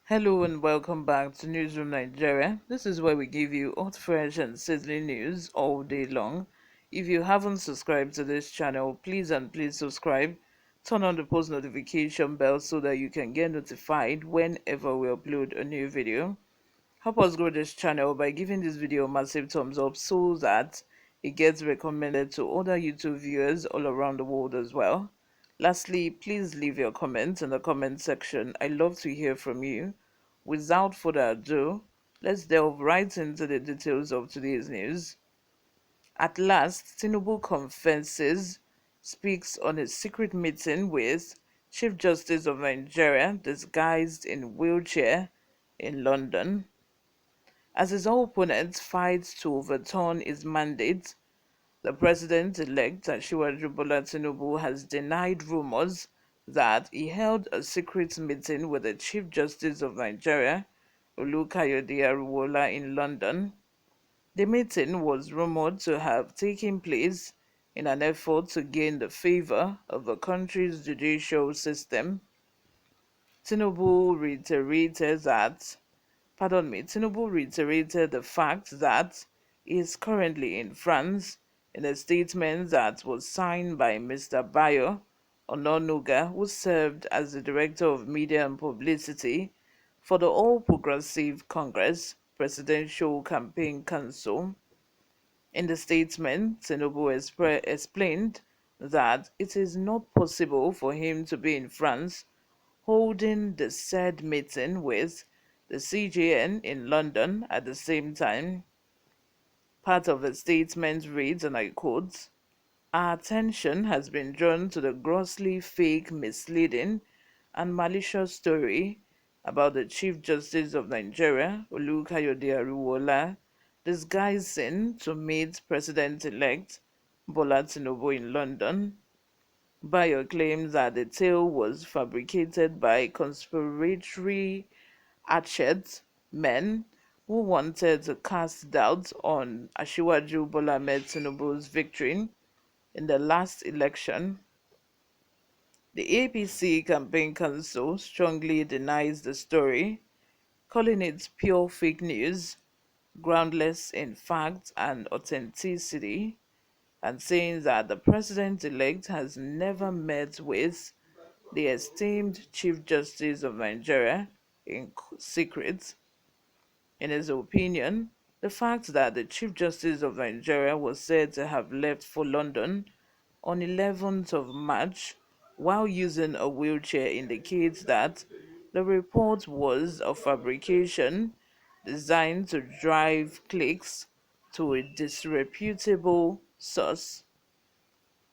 Hello and welcome back to Newsroom Nigeria. This is where we give you hot, fresh, and sizzling news all day long. If you haven't subscribed to this channel, please subscribe. Turn on the post notification bell so that you can get notified whenever we upload a new video. Help us grow this channel by giving this video a massive thumbs up so that it gets recommended to other YouTube viewers all around the world as well. Lastly, please leave your comments in the comment section. I love to hear from you. Without further ado, let's delve right into the details of today's news. At last, Tinubu confesses, speaks on a secret meeting with Chief Justice of Nigeria disguised in wheelchair in London. As his opponent fights to overturn his mandate, the president-elect Asiwaju Bola Tinubu has denied rumors that he held a secret meeting with the Chief Justice of Nigeria, Olukayode Ariwoola, in London. The meeting was rumored to have taken place in an effort to gain the favor of the country's judicial system. Tinubu reiterated that Tinubu reiterated the fact that he is currently in France in a statement that was signed by Mr. Bayo Ononuga, who served as the Director of Media and Publicity for the All Progressive Congress Presidential Campaign Council. In the statement, Tinubu explained that it is not possible for him to be in France holding the said meeting with the CJN in London at the same time. Part of the statement reads, and I quote, "Our attention has been drawn to the grossly fake, misleading, and malicious story about the Chief Justice of Nigeria, Olukayode Ariwoola, disguising to meet President-elect Bola Tinubu in London. Bayo claims that the tale was fabricated by conspiratory hatchet men who wanted to cast doubt on Asiwaju Bola Ahmed Tinubu's victory in the last election. The APC Campaign Council strongly denies the story, calling it pure fake news, groundless in fact and authenticity, and saying that the president-elect has never met with the esteemed Chief Justice of Nigeria in secret. In his opinion, the fact that the Chief Justice of Nigeria was said to have left for London on 11th of March while using a wheelchair indicates that the report was a fabrication designed to drive clicks to a disreputable source.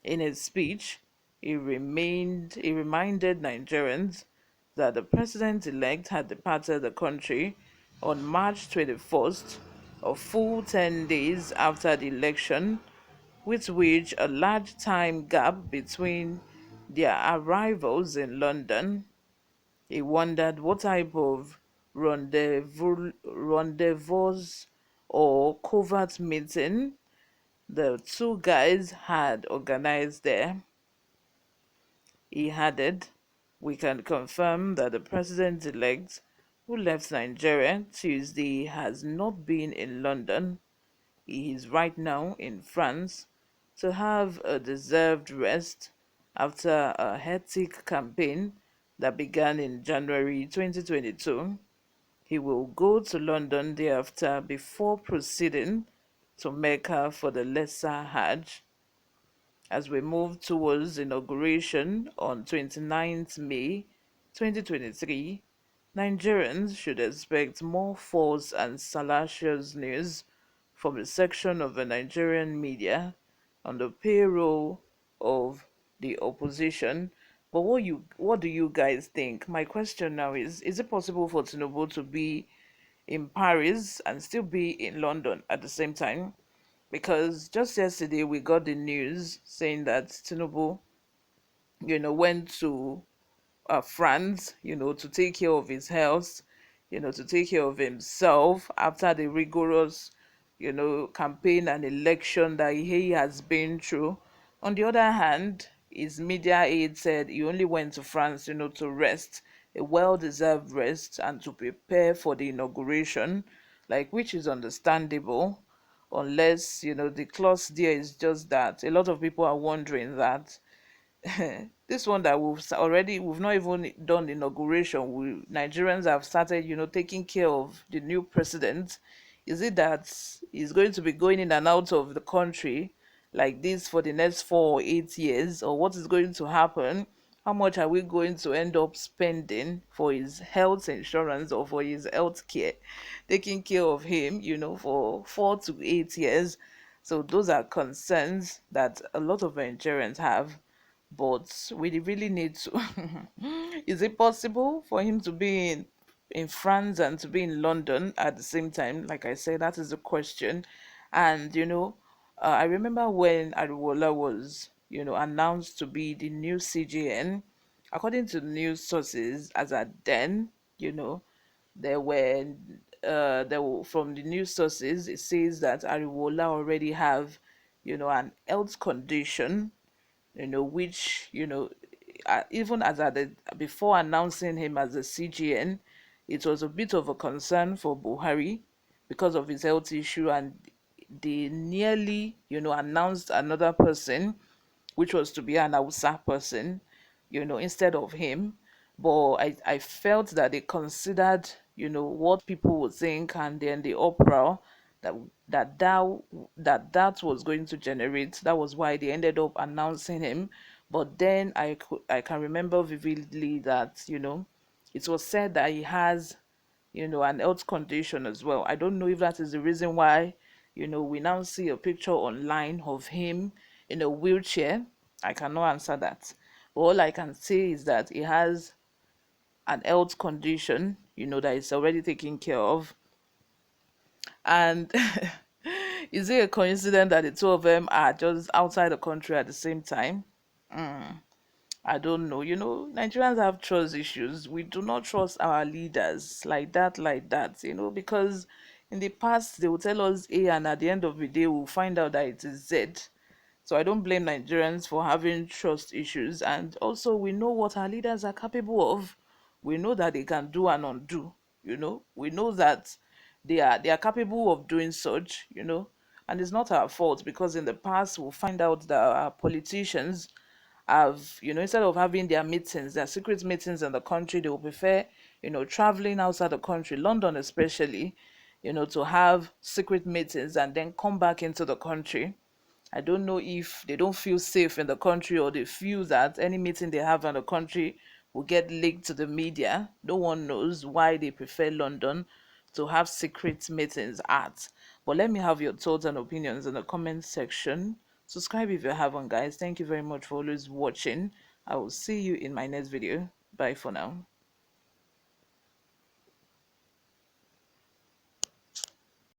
In his speech, he reminded Nigerians that the president-elect had departed the country on March 21st, a full 10 days after the election, with which a large time gap between their arrivals in London. He wondered what type of rendezvous or covert meeting the two guys had organized there. He added, "We can confirm that the president-elect who left Nigeria Tuesday has not been in London. He is right now in France to have a deserved rest after a hectic campaign that began in January 2022. He will go to London thereafter before proceeding to Mecca for the Lesser Hajj." As we move towards inauguration on 29th May 2023, Nigerians should expect more false and salacious news from a section of the Nigerian media on the payroll of the opposition. But what do you guys think? My question now is it possible for Tinubu to be in Paris and still be in London at the same time? Because just yesterday we got the news saying that Tinubu, went to France, to take care of his health, to take care of himself after the rigorous, campaign and election that he has been through. On the other hand, his media aide said he only went to France, to rest a well-deserved rest and to prepare for the inauguration, like, which is understandable, unless, the clause there is just that a lot of people are wondering that this one that we've not even done inauguration. Nigerians have started, taking care of the new president. Is it that he's going to be going in and out of the country like this for the next 4 or 8 years, or what is going to happen? How much are we going to end up spending for his health insurance or for his health care, taking care of him, for 4 to 8 years? So those are concerns that a lot of Nigerians have, but we really need to. Is it possible for him to be in France and to be in London at the same time? Like I said, that is the question. And I remember when Ariwola was, announced to be the new CGN. According to news sources, as at then, you know, from the news sources, it says that Ariwola already have, an health condition, which, even as at before announcing him as a CGN, it was a bit of a concern for Buhari because of his health issue, and they nearly, announced another person, which was to be an Hausa person, instead of him. But I felt that they considered, what people would think, and then the uproar that that was going to generate. That was why they ended up announcing him. But then I can remember vividly that, it was said that he has, an health condition as well. I don't know if that is the reason why, we now see a picture online of him in a wheelchair. I cannot answer that. But all I can say is that he has an health condition, that is already taken care of. And is it a coincidence that the two of them are just outside the country at the same time? I don't know. Nigerians have trust issues. We do not trust our leaders like that, because in the past they will tell us A, and at the end of the day we'll find out that it is Z. So I don't blame Nigerians for having trust issues. And also, we know what our leaders are capable of. We know that they can do and undo. We know that they are capable of doing such. And it's not our fault, because in the past we'll find out that our politicians have, instead of having their secret meetings in the country, they will prefer, traveling outside the country, London especially, to have secret meetings and then come back into the country. I don't know if they don't feel safe in the country, or they feel that any meeting they have in the country will get leaked to the media. No one knows why they prefer London to have secret meetings at. But let me have your thoughts and opinions in the comment section. Subscribe if you haven't, guys. Thank you very much for always watching. I will see you in my next video. Bye for now.